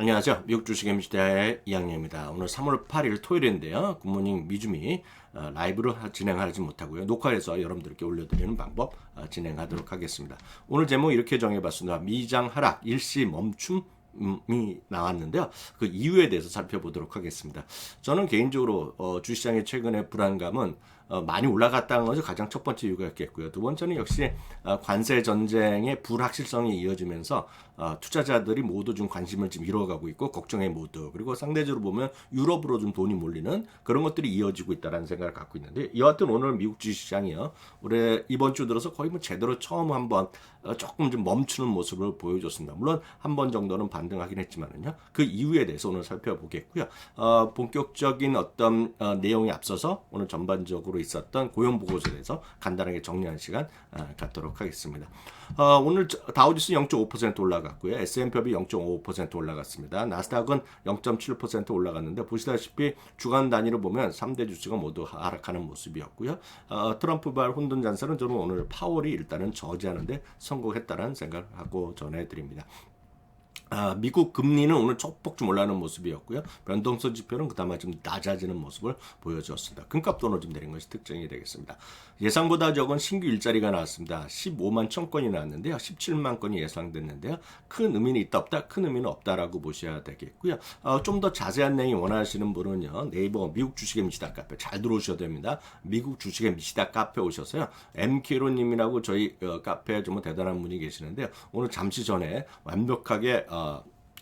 안녕하세요. 미국 주식의 시대의 이양래입니다. 오늘 3월 8일 토요일인데요. 굿모닝 미주미 라이브로 진행하지 못하고요. 녹화해서 여러분들께 올려드리는 방법 진행하도록 하겠습니다. 오늘 제목 이렇게 정해봤습니다. 미장 하락, 일시 멈춤 이 나왔는데요. 그 이유에 대해서 살펴보도록 하겠습니다. 저는 개인적으로 주시장의 최근의 불안감은 많이 올라갔다는 것이 가장 첫 번째 이유가였겠고요. 두 번째는 역시 관세 전쟁의 불확실성이 이어지면서 투자자들이 모두 좀 관심을 좀 잃어가고 있고 걱정의 모드, 그리고 상대적으로 보면 유럽으로 좀 돈이 몰리는 그런 것들이 이어지고 있다는 생각을 갖고 있는데, 여하튼 오늘 미국 주식시장이요, 올해 이번 주 들어서 거의 뭐 제대로 처음 한번 조금 좀 멈추는 모습을 보여줬습니다. 물론 한 번 정도는 반등하긴 했지만은요, 그 이유에 대해서 오늘 살펴보겠고요. 본격적인 어떤 내용이 앞서서 오늘 전반적으로 있었던 고용 보고서에 대해서 간단하게 정리하는 시간 갖도록 하겠습니다. 오늘 다우지수 0.5% 올라갔고요. S&P이 0.5% 올라갔습니다. 나스닥은 0.7% 올라갔는데, 보시다시피 주간 단위로 보면 3대 주식은 모두 하락하는 모습이었고요. 트럼프발 혼돈 잔세는 저는 오늘 파월이 일단은 저지하는데 성공했다는 생각을 하고 전해드립니다. 미국 금리는 오늘 조폭 좀 올라가는 모습이었고요. 변동성 지표는 그나마 좀 낮아지는 모습을 보여주었습니다. 금값도 오늘 좀 내린 것이 특징이 되겠습니다. 예상보다 적은 신규 일자리가 나왔습니다. 15만 천 건이 나왔는데요. 17만 건이 예상됐는데요. 큰 의미는 있다 없다? 큰 의미는 없다라고 보셔야 되겠고요. 좀 더 자세한 내용이 원하시는 분은요, 네이버 미국 주식의 미시다 카페 잘 들어오셔야 됩니다. 미국 주식의 미시다 카페 오셔서요, MK로님이라고 저희 카페에 좀 대단한 분이 계시는데요. 오늘 잠시 전에 완벽하게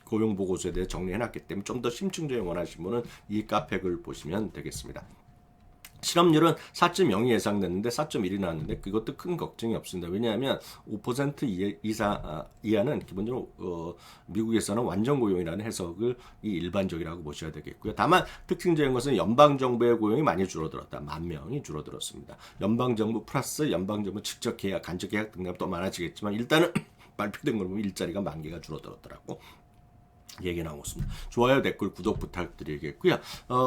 고용 보고서에 대해 정리해놨기 때문에 좀 더 심층적인 원하시는 분은 이 카페 글 보시면 되겠습니다. 실업률은 4.0이 예상됐는데 4.1이 나왔는데 그것도 큰 걱정이 없습니다. 왜냐하면 5% 이하는 기본적으로 미국에서는 완전 고용이라는 해석을 일반적이라고 보셔야 되겠고요. 다만 특징적인 것은 연방정부의 고용이 많이 줄어들었다. 10,000명이 줄어들었습니다. 연방정부 플러스 연방정부 직접 계약, 간접 계약 등등 또 많아지겠지만, 일단은 발표된 걸 보면 일자리가 10,000개가 줄어들었더라고 얘기 나오고 있습니다. 좋아요, 댓글, 구독 부탁드리겠고요.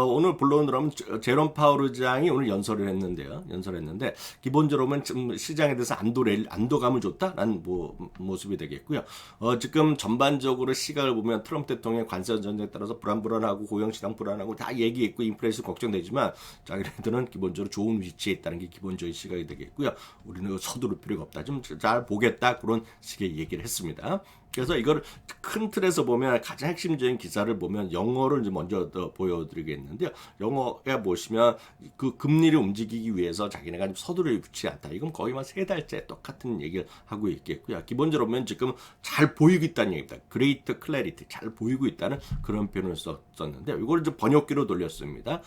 오늘 본론으로 하면 제롬 파월 의장이 오늘 연설했는데 기본적으로 보면 좀 시장에 대해서 안도감을 줬다라는 모습이 되겠고요. 지금 전반적으로 시각을 보면 트럼프 대통령의 관세 전쟁에 따라서 불안하고 고용시장 불안하고 다 얘기했고 인플레이션 걱정되지만, 자기네들은 기본적으로 좋은 위치에 있다는 게 기본적인 시각이 되겠고요. 우리는 서두를 필요가 없다, 좀 잘 보겠다, 그런 식의 얘기를 했습니다. 그래서 이걸 큰 틀에서 보면 가장 핵심적인 기사를 보면 영어를 이제 먼저 보여드리겠는데요. 영어에 보시면 그 금리를 움직이기 위해서 자기네가 좀 서두를 붙지 않다. 이건 거의 막 3달째 똑같은 얘기를 하고 있겠고요. 기본적으로 보면 지금 잘 보이고 있다는 얘기입니다. Great Clarity, 잘 보이고 있다는 그런 표현을 썼는데, 이걸 이제 번역기로 돌렸습니다.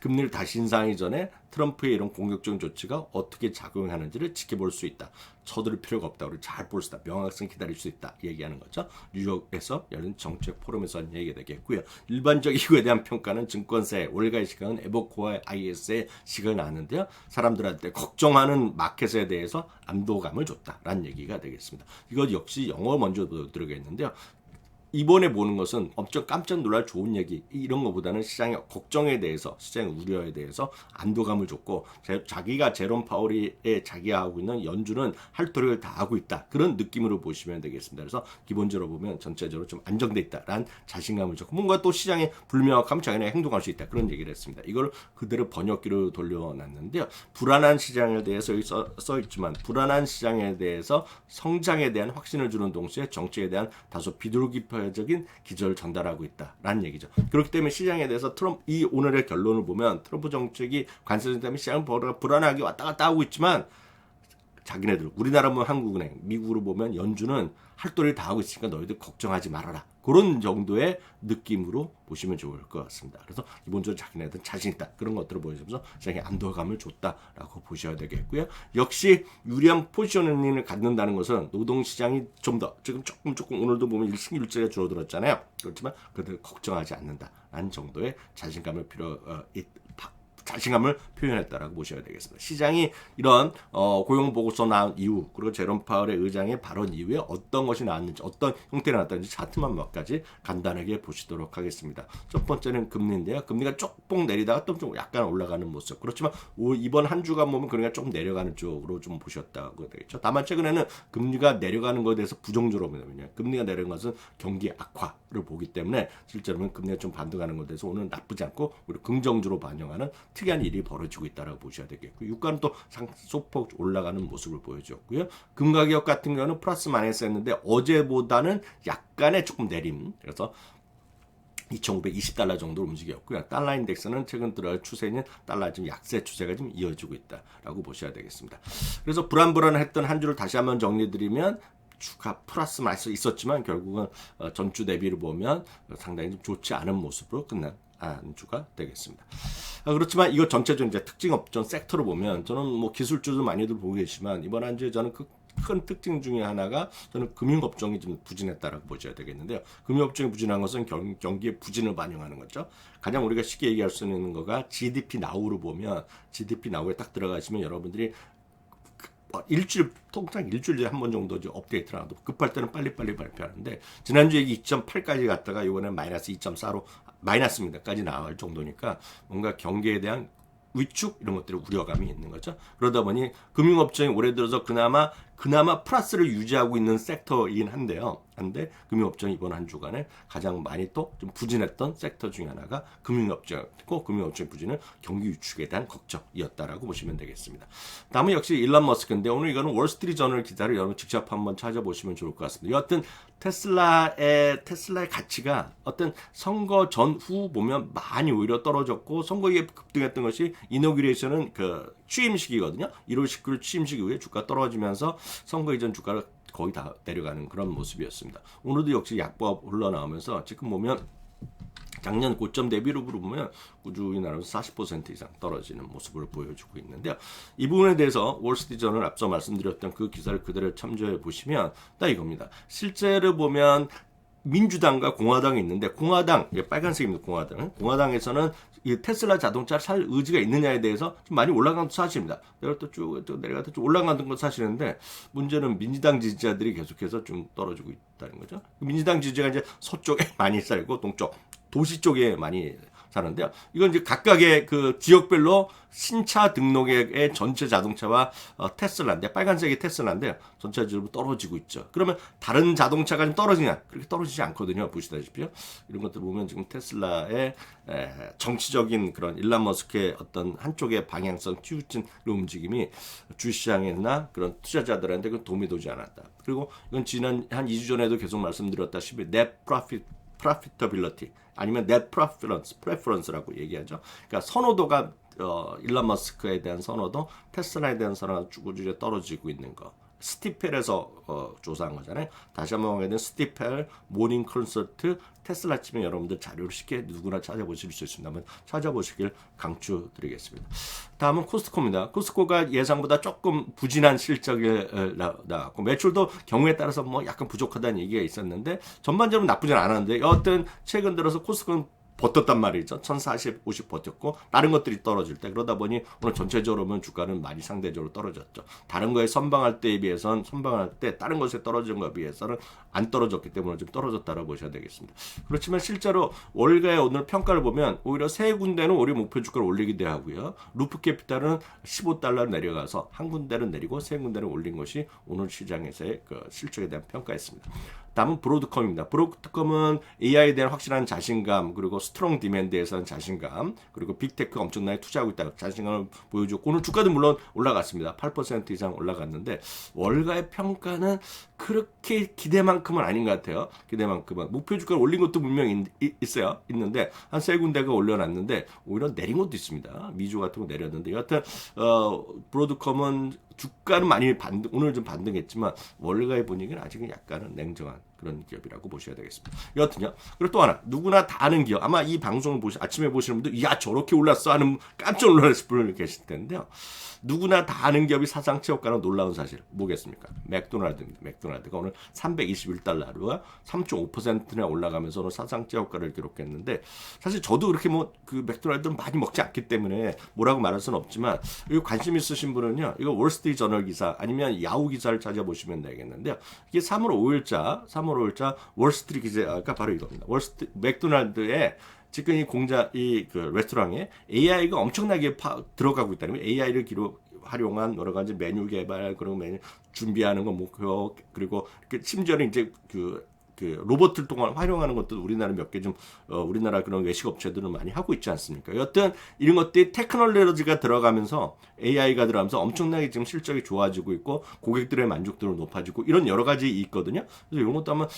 금리를 다시 인상하기 전에 트럼프의 이런 공격적인 조치가 어떻게 작용하는지를 지켜볼 수 있다. 서두를 필요가 없다. 우리 잘 볼 수 있다. 명확성 기다릴 수 있다. 얘기하는 거죠. 뉴욕에서 열린 정책 포럼에서 얘기가 되겠고요. 일반적 이유에 대한 평가는 증권사의 월가의 시각은 에버코어와 IS의 시각이 나왔는데요. 사람들한테 걱정하는 마켓에 대해서 안도감을 줬다라는 얘기가 되겠습니다. 이거 역시 영어 먼저 들어가겠는데요. 이번에 보는 것은 엄청 깜짝 놀랄 좋은 얘기, 이런 것보다는 시장의 걱정에 대해서, 시장의 우려에 대해서 안도감을 줬고, 자기가 제롬 파월이 자기가 하고 있는 연준은 할 도리를 다 하고 있다, 그런 느낌으로 보시면 되겠습니다. 그래서 기본적으로 보면 전체적으로 좀 안정돼 있다라는 자신감을 줬고, 뭔가 또 시장에 불명확하면 자기네 행동할 수 있다, 그런 얘기를 했습니다. 이걸 그대로 번역기로 돌려놨는데요. 불안한 시장에 대해서 여기 써 있지만, 불안한 시장에 대해서 성장에 대한 확신을 주는 동시에 정책에 대한 다소 비둘기파 적인 기조를 전달하고 있다라는 얘기죠. 그렇기 때문에 시장에 대해서 이 오늘의 결론을 보면, 트럼프 정책이 관세 전쟁 때문에 시장은 불안하게 왔다 갔다 하고 있지만, 자기네들, 우리나라 보면 한국은행, 미국으로 보면 연준은 할 도리를 다 하고 있으니까 너희들 걱정하지 말아라, 그런 정도의 느낌으로 보시면 좋을 것 같습니다. 그래서 기본적으로 자기네들은 자신 있다, 그런 것들을 보여주면서 시장에 안도감을 줬다라고 보셔야 되겠고요. 역시 유리한 포지셔닝을 갖는다는 것은 노동시장이 좀 더 지금 조금 오늘도 보면 신규일자리가 줄어들었잖아요. 그렇지만 그들 걱정하지 않는다라는 정도의 자신감을 자신감을 표현했다라고 보셔야 되겠습니다. 시장이 이런 고용 보고서 나온 이후 그리고 제롬 파월의 의장의 발언 이후에 어떤 것이 나왔는지 어떤 형태로 나왔는지 차트만 몇 가지 간단하게 보시도록 하겠습니다. 첫 번째는 금리인데요. 금리가 쪽봉 내리다가 또 좀 약간 올라가는 모습. 그렇지만 이번 한 주간 보면 그러니까 조금 내려가는 쪽으로 좀 보셨다고 되겠죠. 다만 최근에는 금리가 내려가는 것에 대해서 부정적으로 보거든요. 금리가 내려간 것은 경기 악화를 보기 때문에 실제로는 금리가 좀 반등하는 것에 대해서 오늘 나쁘지 않고 우리 긍정적으로 반영하는 특이한 일이 벌어지고 있다고 보셔야 되겠고요. 유가는 또 소폭 올라가는 모습을 보여줬고요. 금 가격 같은 경우는 플러스 마이너스 했는데 어제보다는 약간의 조금 내림. 그래서 2,520달러 정도로 움직였고요. 달러 인덱스는 최근 들어 추세는 달러 좀 약세 추세가 좀 이어지고 있다라고 보셔야 되겠습니다. 그래서 불안불안했던 한 주를 다시 한번 정리드리면 주가 플러스 마이너스 있었지만 결국은 전주 대비를 보면 상당히 좀 좋지 않은 모습으로 끝난 한 주가 되겠습니다. 그렇지만 이거 전체적인 이제 특징 업종 섹터로 보면 저는 뭐 기술주도 많이들 보고 계시지만 이번 한 주에 저는 큰 특징 중에 하나가 저는 금융업종이 좀 부진했다라고 보셔야 되겠는데요. 금융업종이 부진한 것은 경기의 부진을 반영하는 거죠. 가장 우리가 쉽게 얘기할 수 있는 거가 GDP 나우로 보면 GDP 나우에 딱 들어가시면 여러분들이 통상 일주일에 한 번 정도 업데이트를 하고 급할 때는 빨리빨리 발표하는데 지난주에 2.8까지 갔다가 이번엔 마이너스 2.4로 마이너스입니다까지 나올 정도니까 뭔가 경기에 대한 위축 이런 것들이 우려감이 있는 거죠. 그러다 보니 금융업종이 올해 들어서 그나마 플러스를 유지하고 있는 섹터이긴 한데요. 금융업종이 이번 한 주간에 가장 많이 또 좀 부진했던 섹터 중에 하나가 금융업종이었고 금융업종 부진은 경기 위축에 대한 걱정이었다라고 보시면 되겠습니다. 다음은 역시 일론 머스크인데 오늘 이거는 월스트리트 저널 기사를 여러분 직접 한번 찾아보시면 좋을 것 같습니다. 여하튼 테슬라의 가치가 어떤 선거 전후 보면 많이 오히려 떨어졌고 선거에 급등했던 것이 이노그레이션은 그 취임식이거든요. 1월 19일 취임식 이후에 주가 떨어지면서 선거 이전 주가를 거의 다 내려가는 그런 모습이었습니다. 오늘도 역시 약보가 흘러나오면서 지금 보면 작년 고점 대비로 보면 꾸준히 나눠서 40% 이상 떨어지는 모습을 보여주고 있는데요. 이 부분에 대해서 월스트리트저널 앞서 말씀드렸던 그 기사를 그대로 참조해 보시면 딱 이겁니다. 실제로 보면 민주당과 공화당이 있는데 공화당, 빨간색입니다. 공화당에서는 이 테슬라 자동차를 살 의지가 있느냐에 대해서 좀 많이 올라간 것도 사실입니다. 내가 쭉 내려가다 좀 올라간 것도 사실인데 문제는 민주당 지지자들이 계속해서 좀 떨어지고 있다는 거죠. 민주당 지지자가 이제 서쪽에 많이 살고 동쪽, 도시 쪽에 많이 사는데요. 이건 이제 각각의 그 지역별로 신차 등록액의 전체 자동차와 테슬라인데 빨간색이 테슬라인데 전체적으로 떨어지고 있죠. 그러면 다른 자동차가 좀 떨어지냐? 그렇게 떨어지지 않거든요. 보시다시피요. 이런 것들 보면 지금 테슬라의 정치적인 그런 일론 머스크의 어떤 한쪽의 방향성 치우친 움직임이 주시장이나 그런 투자자들한테 그 도움이 되지 않았다. 그리고 이건 지난 한 2주 전에도 계속 말씀드렸다시피 net profitability 아니면 net preference라고 얘기하죠. 그러니까 선호도가 일론 머스크에 대한 선호도, 테슬라에 대한 선호가 꾸준히 떨어지고 있는 거. 스티펠에서 조사한 거잖아요. 다시 한번 하게 된 스티펠 모닝 콘서트 테슬라 치면 여러분들 자료를 쉽게 누구나 찾아보실 수 있습니다. 한번 찾아보시길 강추드리겠습니다. 다음은 코스트코입니다. 코스트코가 예상보다 조금 부진한 실적이 나왔고 매출도 경우에 따라서 뭐 약간 부족하다는 얘기가 있었는데 전반적으로 나쁘진 않았는데 여하튼 최근 들어서 코스트코는 버텼단 말이죠. 1040, 50 버텼고 다른 것들이 떨어질 때 그러다 보니 오늘 전체적으로 보면 주가는 많이 상대적으로 떨어졌죠. 다른 거에 선방할 때에 비해서는 선방할 때 다른 것에 떨어진 것에 비해서는 안 떨어졌기 때문에 좀 떨어졌다고 보셔야 되겠습니다. 그렇지만 실제로 월가의 오늘 평가를 보면 오히려 세 군데는 오히려 목표 주가를 올리기도 하고요. 루프 캐피탈은 15달러 내려가서 한 군데는 내리고 세 군데는 올린 것이 오늘 시장에서의 그 실적에 대한 평가였습니다. 다음은 브로드컴입니다. 브로드컴은 AI에 대한 확실한 자신감 그리고 스트롱 디맨드에 대한 자신감 그리고 빅테크가 엄청나게 투자하고 있다고 자신감을 보여줬고 오늘 주가도 물론 올라갔습니다. 8% 이상 올라갔는데 월가의 평가는 그렇게 기대만큼은 아닌 것 같아요. 기대만큼은 목표 주가를 올린 것도 분명히 있는데 한 세 군데가 올려놨는데 오히려 내린 것도 있습니다. 미주 같은 거 내렸는데 여하튼 브로드컴은 주가는 많이 오늘 좀 반등했지만 월가의 분위기는 아직은 약간은 냉정한 그런 기업이라고 보셔야 되겠습니다. 여하튼요. 그리고 또 하나 누구나 다 아는 기업, 아마 이 방송을 아침에 보시는 분들 야 저렇게 올랐어 하는 깜짝 놀라실 분들 계실 텐데요. 누구나 다 아는 기업이 사상 최고가는 놀라운 사실 뭐겠습니까? 맥도날드입니다. 맥도날드가 오늘 321달러로 3.5%나 올라가면서 오늘 사상 최고가를 기록했는데, 사실 저도 그렇게 뭐 그 맥도날드를 많이 먹지 않기 때문에 뭐라고 말할 수는 없지만, 이거 관심 있으신 분은요, 이거 월스트리트 저널 기사 아니면 야후 기사를 찾아보시면 되겠는데요. 이게 3월 5일자 월스트리트 기사가 바로 이겁니다. 맥도날드의 지금 이 공장, 그 레스토랑에 AI가 엄청나게 들어가고 있다는 거예요. AI를 활용한 여러 가지 메뉴 개발, 그리고 메뉴 준비하는 거 목표, 그리고 심지어는 이제 그 로봇을 통한 활용하는 것도 우리나라 몇 개 좀 우리나라 그런 외식 업체들은 많이 하고 있지 않습니까? 여튼 이런 것들이 테크놀로지가 들어가면서 AI가 들어가면서 엄청나게 지금 실적이 좋아지고 있고 고객들의 만족도는 높아지고 이런 여러 가지 있거든요. 그래서 이런 것도 한번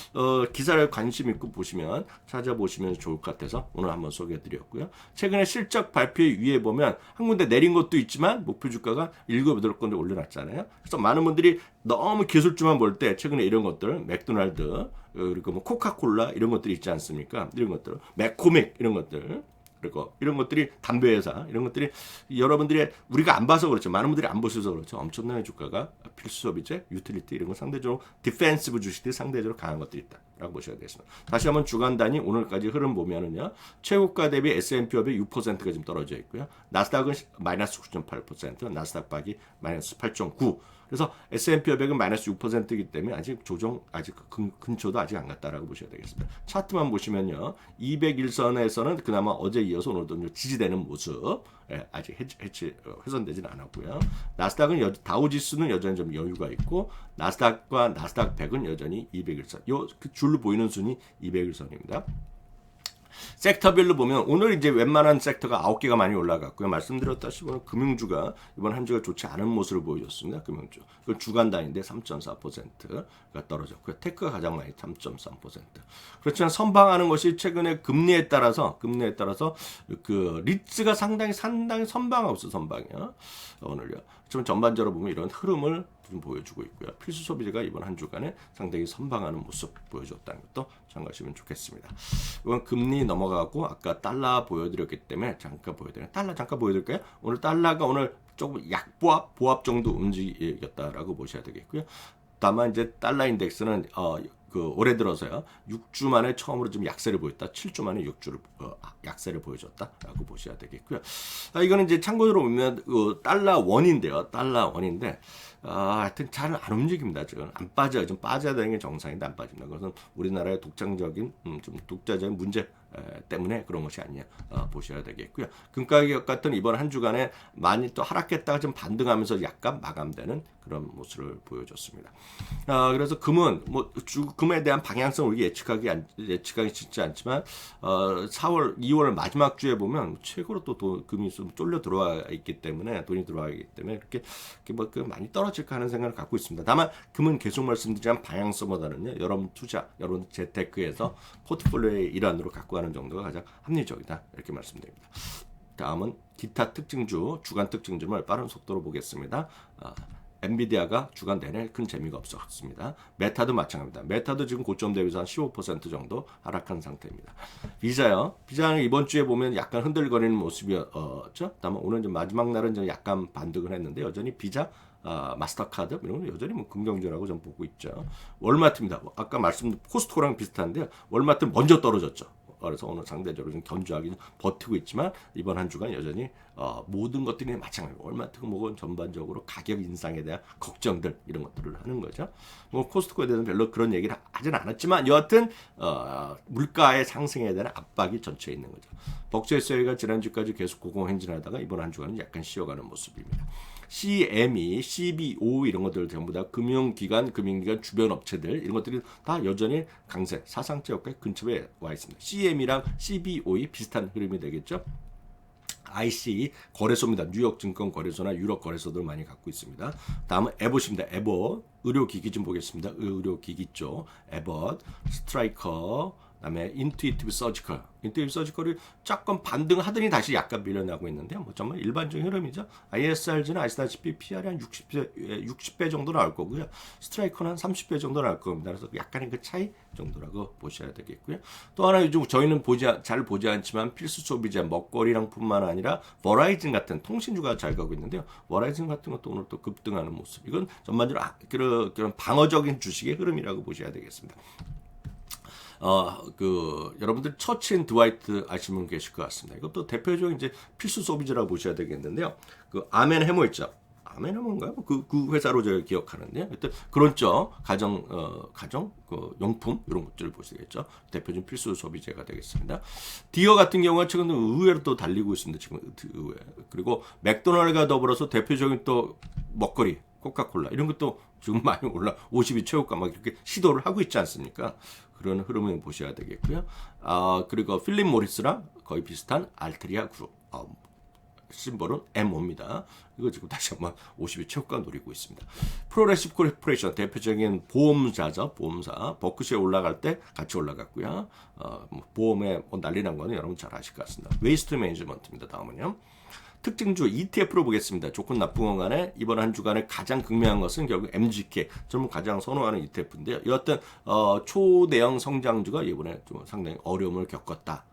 기사를 관심 있고 보시면 찾아보시면 좋을 것 같아서 오늘 한번 소개해드렸고요. 최근에 실적 발표 위에 보면 한 군데 내린 것도 있지만 목표 주가가 7, 8군데 올려놨잖아요. 그래서 많은 분들이 너무 기술주만 볼 때 최근에 이런 것들 맥도날드 그리고 뭐 코카콜라 이런 것들이 있지 않습니까? 이런 것들 맥코맥 이런 것들, 그리고 이런 것들이 담배 회사 이런 것들이 여러분들이 우리가 안 봐서 그렇죠. 많은 분들이 안 보셔서 그렇죠. 엄청나게 주가가 필수 소비재, 유틸리티 이런 거 상대적으로 디펜시브 주식들이 상대적으로 강한 것들이 있다라고 보셔야 되겠습니다. 다시 한번 주간 단위 오늘까지 흐름 보면은요. 최고가 대비 S&P 500 6%가 지금 떨어져 있고요. 나스닥은 마이너스 9.8%, 나스닥 박이 마이너스 8.9%. 그래서 S&P 500은 마이너스 6%이기 때문에 아직 근처도 아직 안 갔다라고 보셔야 되겠습니다. 차트만 보시면요. 201선에서는 그나마 어제 이어서 오늘도 지지되는 모습, 아직 훼손되지는 않았고요. 나스닥은 다우지수는 여전히 좀 여유가 있고, 나스닥과 나스닥 100은 여전히 201선. 그 줄로 보이는 순이 201선입니다. 섹터별로 보면 오늘 이제 웬만한 섹터가 9개가 많이 올라갔고요. 말씀드렸다시피 금융주가 이번 한 주가 좋지 않은 모습을 보여줬습니다. 금융주. 그 주간 단위인데 3.4%가 떨어졌고요. 테크가 가장 많이 3.3%. 그렇지만 선방하는 것이 최근에 금리에 따라서 그 리츠가 상당히 선방하고 있어 선방이요. 오늘요. 좀 전반적으로 보면 이런 흐름을 좀 보여주고 있고요. 필수 소비재가 이번 한 주간에 상당히 선방하는 모습 보여줬다는 것도 참고하시면 좋겠습니다. 이건 금리 넘어가고 아까 달러 보여드렸기 때문에 잠깐 보여드릴까요? 오늘 달러가 오늘 조금 보합 정도 움직였다라고 보셔야 되겠고요. 다만 이제 달러 인덱스는 올해 들어서요 6주 만에 처음으로 좀 약세를 보였다. 7주 만에 6주를 약세를 보여줬다라고 보셔야 되겠고요. 이거는 이제 참고로 보면 달러 원인데요. 하여튼 잘 안 움직입니다. 지금 안 빠져요. 좀 빠져야 되는 게 정상인데 안 빠집니다. 그것은 우리나라의 독자적인 문제 때문에 그런 것이 아니냐 보셔야 되겠고요. 금가격 같은 이번 한 주간에 많이 또 하락했다가 좀 반등하면서 약간 마감되는 그런 모습을 보여줬습니다. 그래서 금에 대한 방향성을 우리 예측하기 쉽지 않지만 2월 마지막 주에 보면 최고로 또 금이 좀 돈이 들어와 있기 때문에 이렇게 많이 떨어질까 하는 생각을 갖고 있습니다. 다만 금은 계속 말씀드리지만 방향성보다는요, 여러분 재테크에서 포트폴리오의 일환으로 갖고 가는 정도가 가장 합리적이다 이렇게 말씀드립니다. 다음은 기타 특징주, 주간 특징주를 빠른 속도로 보겠습니다. 엔비디아가 주간 내내 큰 재미가 없었습니다. 메타도 마찬가지입니다. 메타도 지금 고점 대비해서 한 15% 정도 하락한 상태입니다. 비자는 이번 주에 보면 약간 흔들거리는 모습이었죠. 다만 오늘 좀 마지막 날은 좀 약간 반등을 했는데 여전히 비자, 마스터카드 이런 건 여전히 긍정적이라고 좀 보고 있죠. 월마트입니다. 아까 말씀드린 코스트코랑 비슷한데요. 월마트는 먼저 떨어졌죠. 그래서 오늘 상대적으로 좀 견조하게 버티고 있지만 이번 한 주간 여전히 모든 것들이 마찬가지고 월마트가 전반적으로 가격 인상에 대한 걱정들 이런 것들을 하는 거죠. 코스트코에 대해서는 별로 그런 얘기를 하지는 않았지만 여하튼 물가의 상승에 대한 압박이 전체에 있는 거죠. 벅저에서가 지난주까지 계속 고공행진하다가 이번 한 주간은 약간 쉬어가는 모습입니다. CME, CBO 이런 것들 전부 다 금융기관 주변 업체들 이런 것들이 다 여전히 강세, 사상 최고가 근처에 와 있습니다. CME랑 CBO이 비슷한 흐름이 되겠죠. IC 거래소입니다. 뉴욕 증권 거래소나 유럽 거래소들 많이 갖고 있습니다. 다음은 에봇입니다. 에봇 의료기기 좀 보겠습니다. 의료기기 쪽 에봇, 스트라이커, 그다음에 인투이티브 서지컬, 인투이티브 서지컬이 조금 반등하더니 다시 약간 밀려나고 있는데요. 뭐 정말 일반적인 흐름이죠. ISRG는 아시다시피 PR이 한 60배 정도 나올 거고요. 스트라이커는 한 30배 정도 나올 겁니다. 그래서 약간의 그 차이 정도라고 보셔야 되겠고요. 또 하나 요즘 저희는 잘 보지 않지만 필수 소비재 먹거리랑 뿐만 아니라 버라이즌 같은 통신주가 잘 가고 있는데요. 버라이즌 같은 것도 오늘 또 급등하는 모습. 이건 전반적으로 그런 방어적인 주식의 흐름이라고 보셔야 되겠습니다. 여러분들 처치 앤 드와이트 아시는 분 계실 것 같습니다. 이것도 대표적인 이제 필수 소비재라고 보셔야 되겠는데요. 그 아멘 해머 있죠. 아멘 해머인가요? 그 회사로 제가 기억하는데요. 하여튼 그런 쪽 가정 용품 이런 것들을 보시겠죠. 대표적인 필수 소비재가 되겠습니다. 디어 같은 경우가 최근 의외로 또 달리고 있습니다. 지금 의외. 그리고 맥도날드가 더불어서 대표적인 또 먹거리 코카콜라 이런 것도 지금 많이 올라 50위 최고가 막 이렇게 시도를 하고 있지 않습니까? 그런 흐름을 보셔야 되겠고요. 그리고 필립 모리스랑 거의 비슷한 알트리아 그룹. 심볼은 M5입니다. 이거 지금 다시 한번 50위 최고가 노리고 있습니다. 프로레시브 코퍼레이션 대표적인 보험사죠. 보험사. 버크셔에 올라갈 때 같이 올라갔고요. 보험에 난리 난 거는 여러분 잘 아실 것 같습니다. 웨이스트 매니지먼트입니다. 다음은요. 특징주 ETF로 보겠습니다. 좋건 나쁜 건 간에 이번 한 주간에 가장 극명한 것은 결국 MGK, 저는 가장 선호하는 ETF인데요. 이 어떤 초대형 성장주가 이번에 좀 상당히 어려움을 겪었다.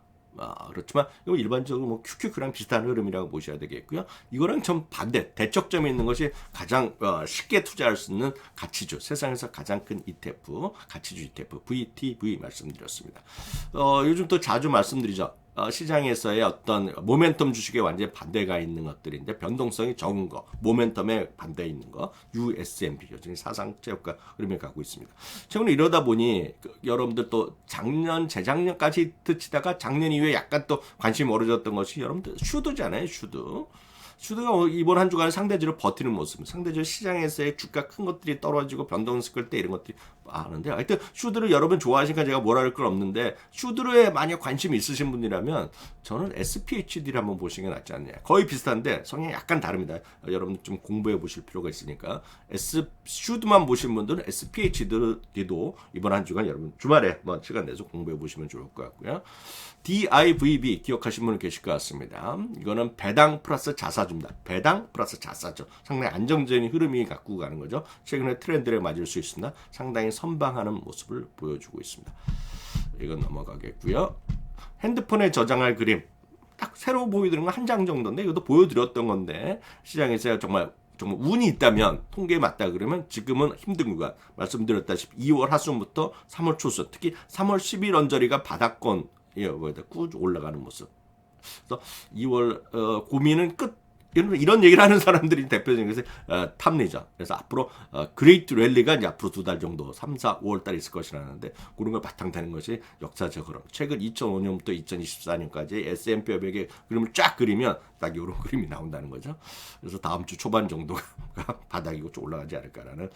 그렇지만 이거 일반적으로 뭐 QQQ랑 비슷한 흐름이라고 보셔야 되겠고요. 이거랑 좀 반대, 대척점에 있는 것이 가장 쉽게 투자할 수 있는 가치주, 세상에서 가장 큰 ETF, 가치주 ETF, VTV 말씀드렸습니다. 요즘 또 자주 말씀드리죠. 시장에서의 어떤 모멘텀 주식에 완전히 반대가 있는 것들인데 변동성이 적은 거, 모멘텀에 반대에 있는 거, USMP 여전히 사상 최고가 흐름에 가고 있습니다. 최근에 이러다 보니 여러분들 또 작년, 재작년까지 드치다가 작년 이후에 약간 또 관심이 멀어졌던 것이 여러분들 슈드잖아요, 슈드. 슈드가 이번 한 주간에 상대적으로 버티는 모습, 상대적으로 시장에서의 주가 큰 것들이 떨어지고 변동스끌 때 이런 것들이 하는데, 하여튼 슈드를 여러분 좋아하시니까 제가 뭐라 할 건 없는데 슈드에 만약 관심이 있으신 분이라면 저는 SPHD를 한번 보시는 게 낫지 않냐. 거의 비슷한데 성향이 약간 다릅니다. 여러분 좀 공부해 보실 필요가 있으니까 슈드만 보신 분들은 SPHD도 이번 한 주간 여러분 주말에 시간 내서 공부해 보시면 좋을 것 같고요. DIVB 기억하신 분 계실 것 같습니다. 이거는 배당 플러스 자사주입니다. 배당 플러스 자사주. 상당히 안정적인 흐름이 갖고 가는 거죠. 최근에 트렌드에 맞을 수 있습니다. 상당히 선방하는 모습을 보여주고 있습니다. 이건 넘어가겠고요. 핸드폰에 저장할 그림. 딱 새로 보여드리는 건 한 장 정도인데 이것도 보여드렸던 건데 시장에서 정말 운이 있다면 통계에 맞다 그러면 지금은 힘든 구간 말씀드렸다시피 2월 하순부터 3월 초순 특히 3월 10일 언저리가 바닥권 쭉 올라가는 모습. 그래서 2월 고민은 끝. 이런 얘기를 하는 사람들이 대표적인 것이 탑리죠. 그래서 앞으로 그레이트 랠리가 이제 앞으로 2달 정도 3, 4, 5월 달에 있을 것이라는데 그런 걸 바탕다는 것이 역사적 흐름. 최근 2005년부터 2024년까지 S&P 500의 그림을 쫙 그리면 딱 이런 그림이 나온다는 거죠. 그래서 다음 주 초반 정도가 바닥이고 좀 올라가지 않을까라는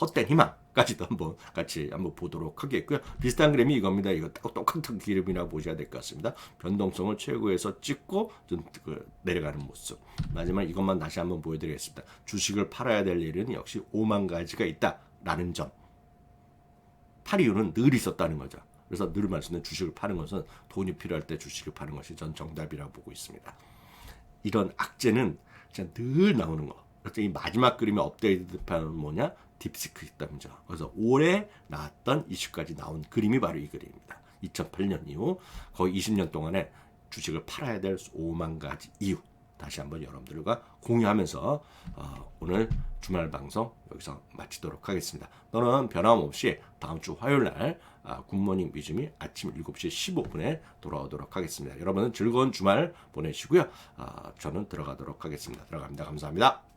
헛된 희망까지도 같이 한번 보도록 하겠고요. 비슷한 그림이 이겁니다. 이거 똑같은 그림이라고 보셔야 될 것 같습니다. 변동성을 최고에서 찍고 좀 내려가는 모습. 마지막 이것만 다시 한번 보여드리겠습니다. 주식을 팔아야 될 일은 역시 5만 가지가 있다라는 점. 팔 이유는 늘 있었다는 거죠. 그래서 늘 말씀드린 주식을 파는 것은 돈이 필요할 때 주식을 파는 것이 전 정답이라고 보고 있습니다. 이런 악재는 진짜 늘 나오는 거. 그래서 이 마지막 그림의 업데이트판은 뭐냐? 딥시크 있답니다. 그래서 올해 나왔던 이슈까지 나온 그림이 바로 이 그림입니다. 2008년 이후 거의 20년 동안에 주식을 팔아야 될 5만 가지 이유. 다시 한번 여러분들과 공유하면서 오늘 주말 방송 여기서 마치도록 하겠습니다. 너는 변함없이 다음 주 화요일 날 굿모닝 미주미 아침 7시 15분에 돌아오도록 하겠습니다. 여러분은 즐거운 주말 보내시고요. 저는 들어가도록 하겠습니다. 들어갑니다. 감사합니다.